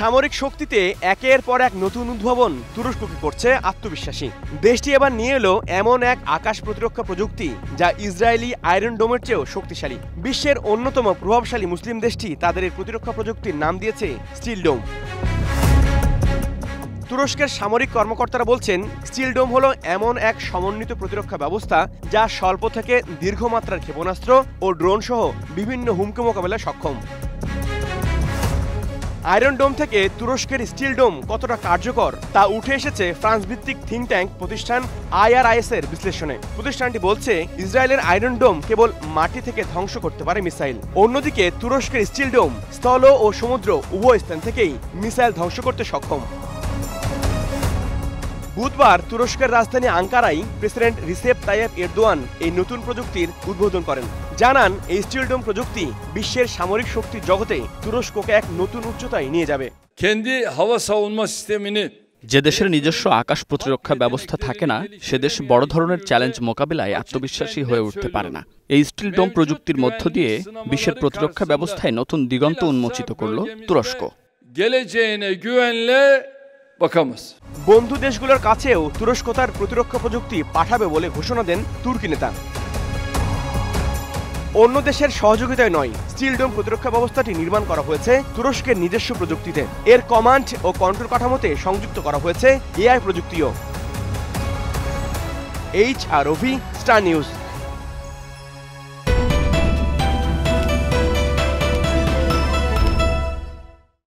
সামরিক শক্তিতে একের পর এক নতুন উদ্ভাবন তুরস্ককে করছে আত্মবিশ্বাসী। দেশটি এবার নিয়ে এলো এমন এক আকাশ প্রতিরক্ষা প্রযুক্তি যা ইসরায়েলি আয়রন ডোমের চেয়েও শক্তিশালী। বিশ্বের অন্যতম প্রভাবশালী মুসলিম দেশটি তাদের এই প্রতিরক্ষা প্রযুক্তির নাম দিয়েছে স্টিল ডোম। তুরস্কের সামরিক কর্মকর্তারা বলছেন, স্টিল ডোম হলো এমন এক সমন্বিত প্রতিরক্ষা ব্যবস্থা যা স্বল্প থেকে দীর্ঘমাত্রার ক্ষেপণাস্ত্র ও ড্রোন সহ বিভিন্ন হুমকি মোকাবেলায় সক্ষম। আয়রন ডোম থেকে তুরস্কের স্টিল ডোম কতটা কার্যকর তা উঠে এসেছে ফ্রান্স ভিত্তিক থিঙ্ক ট্যাঙ্ক প্রতিষ্ঠান IRIS এর বিশ্লেষণে। প্রতিষ্ঠানটি বলছে, ইসরায়েলের আয়রন ডোম কেবল মাটি থেকে ধ্বংস করতে পারে মিসাইল, অন্যদিকে তুরস্কের স্টিল ডোম স্থল ও সমুদ্র উভয় স্থান থেকেই মিসাইল ধ্বংস করতে সক্ষম। বুধবার তুরস্কের রাজধানী আঙ্কারায় প্রেসিডেন্ট রিসেপ তাইয়েপ এরদোয়ান এই নতুন প্রযুক্তির উদ্বোধন করেন। জানান, এই স্টিল ডোম প্রযুক্তি বিশ্বের সামরিক শক্তির জগতে তুরস্ককে এক নতুন উচ্চতায় নিয়ে যাবে। যে দেশের নিজস্ব আকাশ প্রতিরক্ষা ব্যবস্থা থাকে না, সে দেশ বড় ধরনের চ্যালেঞ্জ মোকাবিলায় আত্মবিশ্বাসী হয়ে উঠতে পারে না। এই স্টিল ডোম প্রযুক্তির মধ্য দিয়ে বিশ্বের প্রতিরক্ষা ব্যবস্থায় নতুন দিগন্ত উন্মোচিত করল তুরস্ক। বন্ধু দেশগুলোর কাছেও তুরস্ক তার প্রতিরক্ষা প্রযুক্তি পাঠাবে বলে ঘোষণা দেন তুর্কি নেতা। অন্য দেশের সহযোগিতায় নয়, স্টিল ডোম প্রতিরক্ষা ব্যবস্থাটি নির্মাণ করা হয়েছে তুরস্কের নিজস্ব প্রযুক্তিতে। এর কমান্ড ও কন্ট্রোল কাঠামোতে সংযুক্ত করা হয়েছে AI প্রযুক্তিও। HROV, star news.